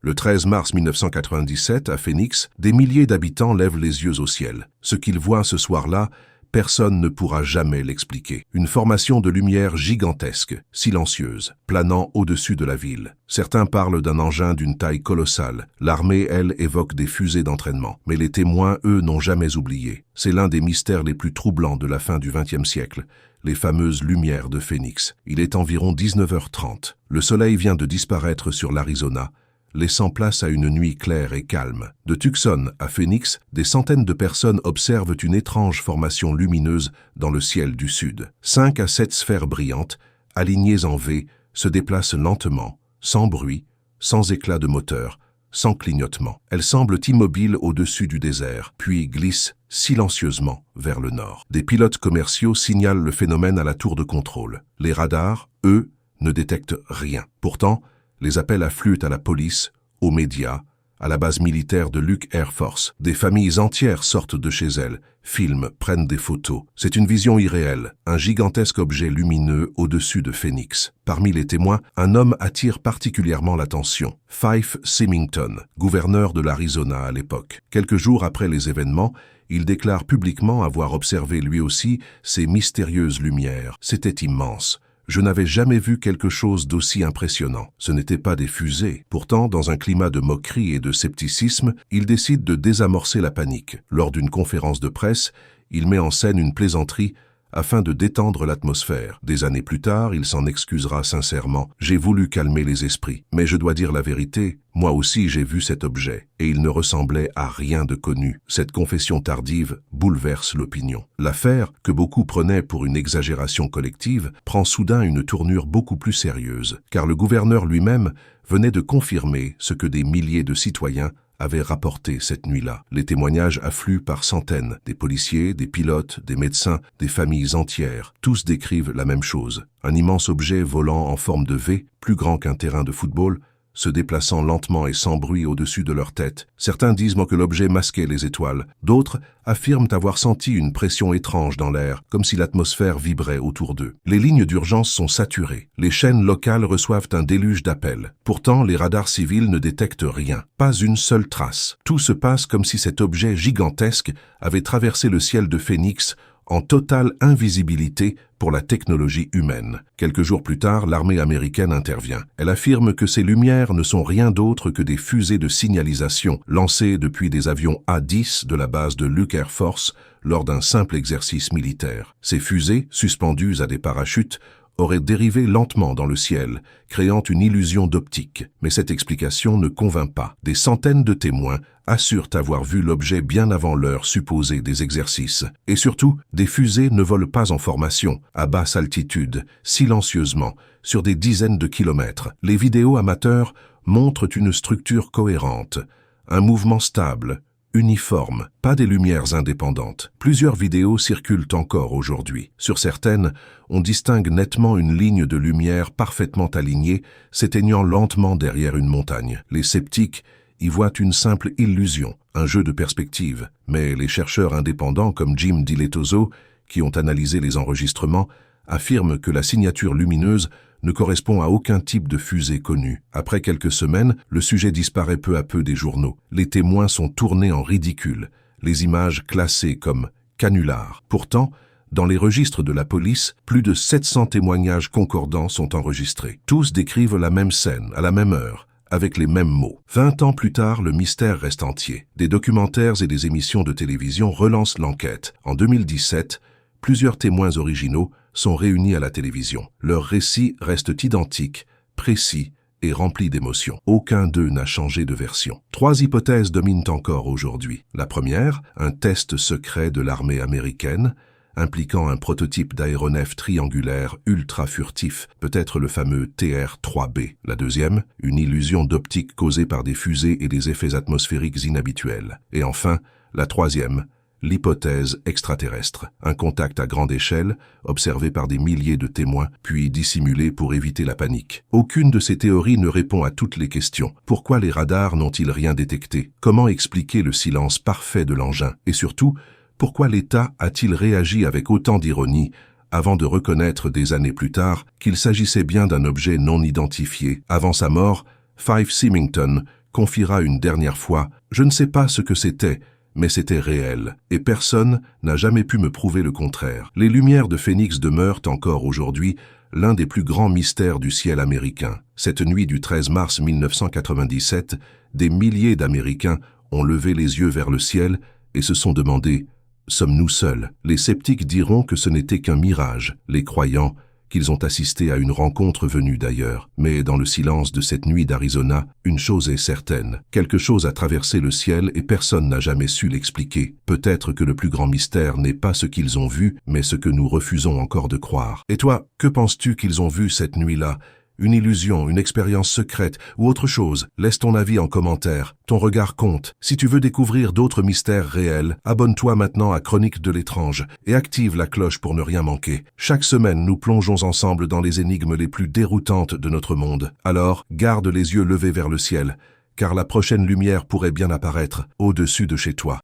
Le 13 mars 1997, à Phoenix, des milliers d'habitants lèvent les yeux au ciel. Ce qu'ils voient ce soir-là, personne ne pourra jamais l'expliquer. Une formation de lumière gigantesque, silencieuse, planant au-dessus de la ville. Certains parlent d'un engin d'une taille colossale. L'armée, elle, évoque des fusées d'entraînement. Mais les témoins, eux, n'ont jamais oublié. C'est l'un des mystères les plus troublants de la fin du XXe siècle. Les fameuses lumières de Phoenix. Il est environ 19h30. Le soleil vient de disparaître sur l'Arizona, laissant place à une nuit claire et calme. De Tucson à Phoenix, des centaines de personnes observent une étrange formation lumineuse dans le ciel du sud. 5 à 7 sphères brillantes, alignées en V, se déplacent lentement, sans bruit, sans éclat de moteur, sans clignotement. Elles semblent immobiles au-dessus du désert, puis glissent silencieusement vers le nord. Des pilotes commerciaux signalent le phénomène à la tour de contrôle. Les radars, eux, ne détectent rien. Pourtant, les appels affluent à la police, aux médias, à la base militaire de Luke Air Force. Des familles entières sortent de chez elles, filment, prennent des photos. C'est une vision irréelle, un gigantesque objet lumineux au-dessus de Phoenix. Parmi les témoins, un homme attire particulièrement l'attention. Fife Symington, gouverneur de l'Arizona à l'époque. Quelques jours après les événements, il déclare publiquement avoir observé lui aussi ces mystérieuses lumières. C'était immense. Je n'avais jamais vu quelque chose d'aussi impressionnant. Ce n'étaient pas des fusées. Pourtant, dans un climat de moquerie et de scepticisme, il décide de désamorcer la panique. Lors d'une conférence de presse, il met en scène une plaisanterie afin de détendre l'atmosphère. Des années plus tard, il s'en excusera sincèrement. « J'ai voulu calmer les esprits. Mais je dois dire la vérité, moi aussi j'ai vu cet objet, et il ne ressemblait à rien de connu. » Cette confession tardive bouleverse l'opinion. L'affaire, que beaucoup prenaient pour une exagération collective, prend soudain une tournure beaucoup plus sérieuse, car le gouverneur lui-même venait de confirmer ce que des milliers de citoyens avaient rapporté cette nuit-là. Les témoignages affluent par centaines. Des policiers, des pilotes, des médecins, des familles entières. Tous décrivent la même chose. Un immense objet volant en forme de V, plus grand qu'un terrain de football, se déplaçant lentement et sans bruit au-dessus de leur tête. Certains disent que l'objet masquait les étoiles. D'autres affirment avoir senti une pression étrange dans l'air, comme si l'atmosphère vibrait autour d'eux. Les lignes d'urgence sont saturées. Les chaînes locales reçoivent un déluge d'appels. Pourtant, les radars civils ne détectent rien. Pas une seule trace. Tout se passe comme si cet objet gigantesque avait traversé le ciel de Phoenix en totale invisibilité pour la technologie humaine. Quelques jours plus tard, l'armée américaine intervient. Elle affirme que ces lumières ne sont rien d'autre que des fusées de signalisation lancées depuis des avions A-10 de la base de Luke Air Force lors d'un simple exercice militaire. Ces fusées, suspendues à des parachutes, auraient dérivé lentement dans le ciel, créant une illusion d'optique. Mais cette explication ne convainc pas. Des centaines de témoins assurent avoir vu l'objet bien avant l'heure supposée des exercices. Et surtout, des fusées ne volent pas en formation, à basse altitude, silencieusement, sur des dizaines de kilomètres. Les vidéos amateurs montrent une structure cohérente, un mouvement stable, uniforme, pas des lumières indépendantes. Plusieurs vidéos circulent encore aujourd'hui. Sur certaines, on distingue nettement une ligne de lumière parfaitement alignée, s'éteignant lentement derrière une montagne. Les sceptiques y voient une simple illusion, un jeu de perspective. Mais les chercheurs indépendants comme Jim DiLetoso, qui ont analysé les enregistrements, affirment que la signature lumineuse ne correspond à aucun type de fusée connue. Après quelques semaines, le sujet disparaît peu à peu des journaux. Les témoins sont tournés en ridicule, les images classées comme canulars. Pourtant, dans les registres de la police, plus de 700 témoignages concordants sont enregistrés. Tous décrivent la même scène, à la même heure, avec les mêmes mots. 20 ans plus tard, le mystère reste entier. Des documentaires et des émissions de télévision relancent l'enquête. En 2017, plusieurs témoins originaux sont réunis à la télévision. Leurs récits restent identiques, précis et remplis d'émotions. Aucun d'eux n'a changé de version. 3 hypothèses dominent encore aujourd'hui. La première, un test secret de l'armée américaine, impliquant un prototype d'aéronef triangulaire ultra furtif, peut-être le fameux TR-3B. La deuxième, une illusion d'optique causée par des fusées et des effets atmosphériques inhabituels. Et enfin, la troisième, l'hypothèse extraterrestre, un contact à grande échelle, observé par des milliers de témoins, puis dissimulé pour éviter la panique. Aucune de ces théories ne répond à toutes les questions. Pourquoi les radars n'ont-ils rien détecté? Comment expliquer le silence parfait de l'engin? Et surtout, pourquoi l'État a-t-il réagi avec autant d'ironie avant de reconnaître des années plus tard qu'il s'agissait bien d'un objet non identifié? Avant sa mort, Fife Symington confiera une dernière fois « Je ne sais pas ce que c'était, mais c'était réel, et personne n'a jamais pu me prouver le contraire. » Les lumières de Phénix demeurent encore aujourd'hui l'un des plus grands mystères du ciel américain. Cette nuit du 13 mars 1997, des milliers d'Américains ont levé les yeux vers le ciel et se sont demandé « Sommes-nous seuls ?» Les sceptiques diront que ce n'était qu'un mirage, les croyants qu'ils ont assisté à une rencontre venue d'ailleurs. Mais dans le silence de cette nuit d'Arizona, une chose est certaine. Quelque chose a traversé le ciel et personne n'a jamais su l'expliquer. Peut-être que le plus grand mystère n'est pas ce qu'ils ont vu, mais ce que nous refusons encore de croire. Et toi, que penses-tu qu'ils ont vu cette nuit-là ? Une illusion, une expérience secrète ou autre chose? Laisse ton avis en commentaire. Ton regard compte. Si tu veux découvrir d'autres mystères réels, abonne-toi maintenant à Chroniques de l'étrange et active la cloche pour ne rien manquer. Chaque semaine, nous plongeons ensemble dans les énigmes les plus déroutantes de notre monde. Alors, garde les yeux levés vers le ciel, car la prochaine lumière pourrait bien apparaître au-dessus de chez toi.